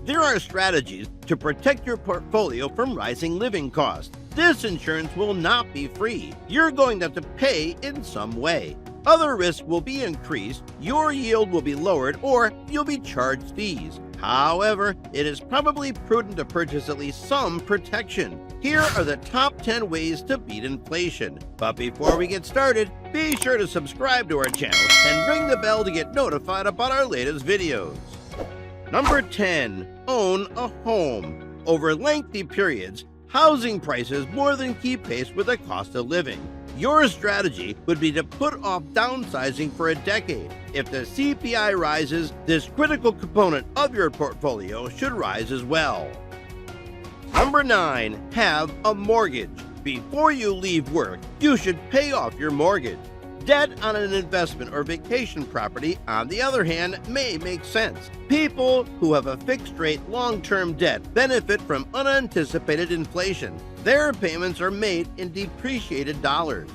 There are strategies to protect your portfolio from rising living costs. This insurance will not be free. You're going to have to pay in some way. Other risks will be increased, your yield will be lowered, or you'll be charged fees. However, it is probably prudent to purchase at least some protection. Here are the top 10 ways to beat inflation. But before we get started, be sure to subscribe to our channel and ring the bell to get notified about our latest videos. Number 10. Own a home. Over lengthy periods, housing prices more than keep pace with the cost of living. Your strategy would be to put off downsizing for a decade. If the CPI rises, this critical component of your portfolio should rise as well. Number 9. Have a mortgage. Before you leave work, you should pay off your mortgage. Debt on an investment or vacation property, on the other hand, may make sense. People who have a fixed-rate long-term debt benefit from unanticipated inflation. Their payments are made in depreciated dollars.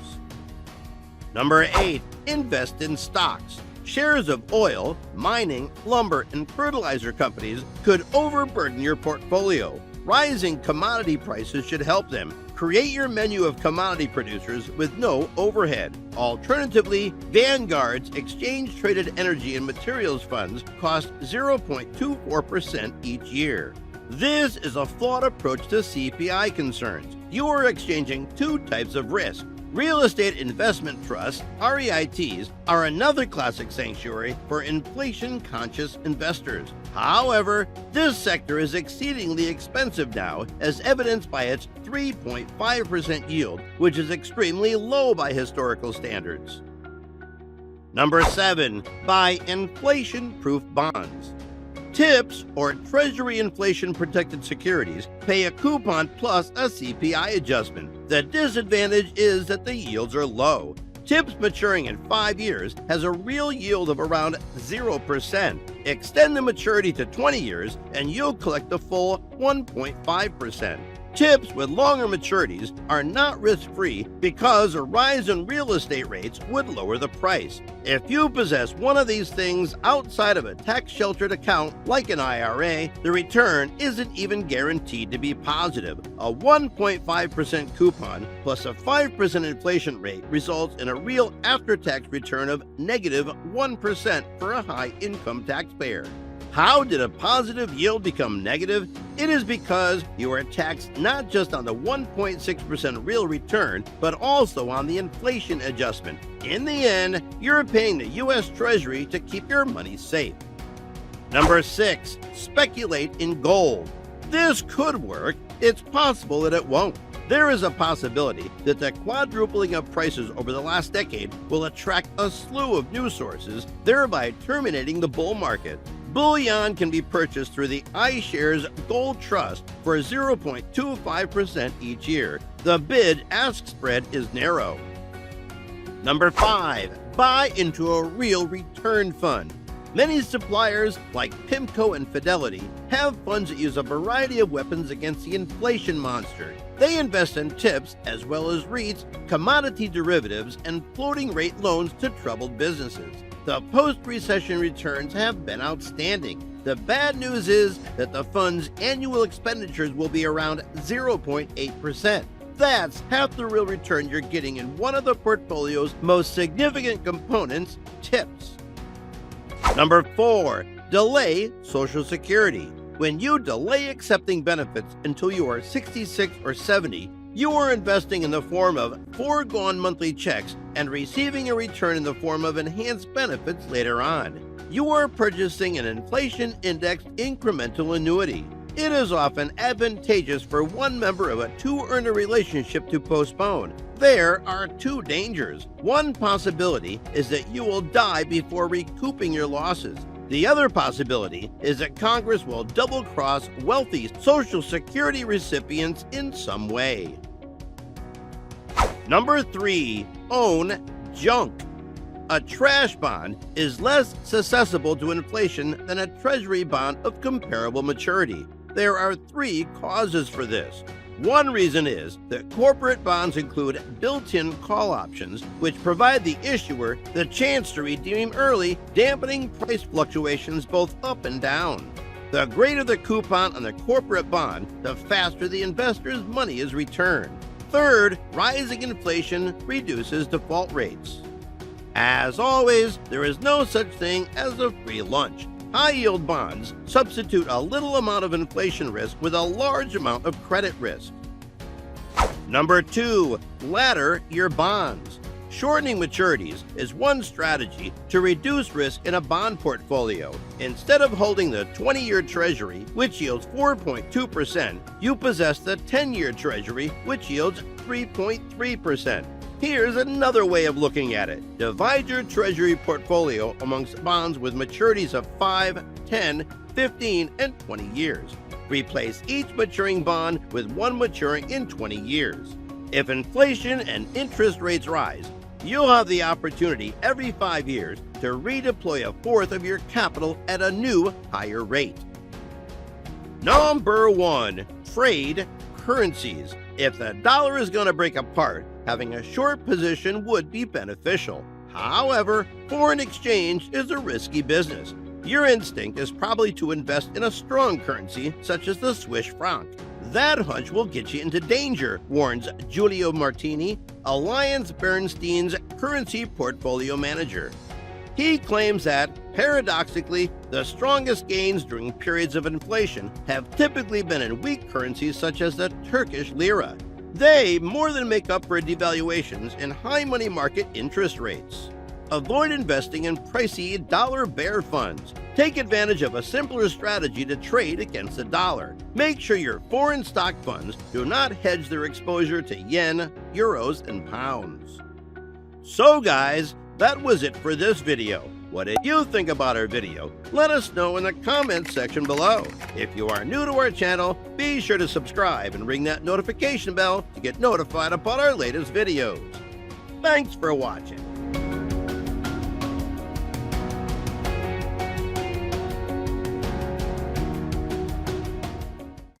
Number 8. Invest in stocks. Shares of oil, mining, lumber, and fertilizer companies could overburden your portfolio. Rising commodity prices should help them. Create your menu of commodity producers with no overhead. Alternatively, Vanguard's exchange-traded energy and materials funds cost 0.24% each year. This is a flawed approach to CPI concerns. You are exchanging two types of risk. Real estate investment trusts, REITs, are another classic sanctuary for inflation-conscious investors. However, this sector is exceedingly expensive now, as evidenced by its 3.5% yield, which is extremely low by historical standards. Number 7. Buy inflation-proof bonds. TIPS, or Treasury Inflation-Protected Securities, pay a coupon plus a CPI adjustment. The disadvantage is that the yields are low. TIPS maturing in 5 years has a real yield of around 0%. Extend the maturity to 20 years and you'll collect the full 1.5%. TIPS with longer maturities are not risk-free because a rise in real estate rates would lower the price. If you possess one of these things outside of a tax-sheltered account like an IRA, the return isn't even guaranteed to be positive. A 1.5% coupon plus a 5% inflation rate results in a real after-tax return of negative 1% for a high-income taxpayer. How did a positive yield become negative? It is because you are taxed not just on the 1.6% real return, but also on the inflation adjustment. In the end, you're paying the U.S. Treasury to keep your money safe. Number 6. Speculate in gold. This could work. It's possible that it won't. There is a possibility that the quadrupling of prices over the last decade will attract a slew of new sources, thereby terminating the bull market. Bullion can be purchased through the iShares Gold Trust for 0.25% each year. The bid-ask spread is narrow. Number 5. Buy into a real return fund. Many suppliers, like PIMCO and Fidelity, have funds that use a variety of weapons against the inflation monster. They invest in TIPS as well as REITs, commodity derivatives, and floating rate loans to troubled businesses. The post-recession returns have been outstanding. The bad news is that the fund's annual expenditures will be around 0.8%. That's half the real return you're getting in one of the portfolio's most significant components, TIPS. Number 4. Delay Social Security. When you delay accepting benefits until you are 66 or 70, you are investing in the form of foregone monthly checks and receiving a return in the form of enhanced benefits later on. You are purchasing an inflation-indexed incremental annuity. It is often advantageous for one member of a two-earner relationship to postpone. There are two dangers. One possibility is that you will die before recouping your losses. The other possibility is that Congress will double-cross wealthy Social Security recipients in some way. Number 3. Own junk. A trash bond is less susceptible to inflation than a treasury bond of comparable maturity. There are 3 causes for this. One reason is that corporate bonds include built-in call options, which provide the issuer the chance to redeem early, dampening price fluctuations both up and down. The greater the coupon on the corporate bond, the faster the investor's money is returned. Third, rising inflation reduces default rates. As always, there is no such thing as a free lunch. High-yield bonds substitute a little amount of inflation risk with a large amount of credit risk. Number 2, ladder your bonds. Shortening maturities is one strategy to reduce risk in a bond portfolio. Instead of holding the 20-year Treasury, which yields 4.2%, you possess the 10-year Treasury, which yields 3.3%. Here's another way of looking at it. Divide your Treasury portfolio amongst bonds with maturities of 5, 10, 15, and 20 years. Replace each maturing bond with one maturing in 20 years. If inflation and interest rates rise, you'll have the opportunity every 5 years to redeploy a fourth of your capital at a new, higher rate. Number 1, trade currencies. If the dollar is going to break apart, having a short position would be beneficial. However, foreign exchange is a risky business. Your instinct is probably to invest in a strong currency such as the Swiss franc. That hunch will get you into danger, warns Giulio Martini, AllianceBernstein's currency portfolio manager. He claims that, paradoxically, the strongest gains during periods of inflation have typically been in weak currencies such as the Turkish lira. They more than make up for devaluations in high money market interest rates. Avoid investing in pricey dollar bear funds. Take advantage of a simpler strategy to trade against the dollar. Make sure your foreign stock funds do not hedge their exposure to yen, euros, and pounds. So guys, that was it for this video. What did you think about our video? Let us know in the comments section below. If you are new to our channel, be sure to subscribe and ring that notification bell to get notified about our latest videos. Thanks for watching.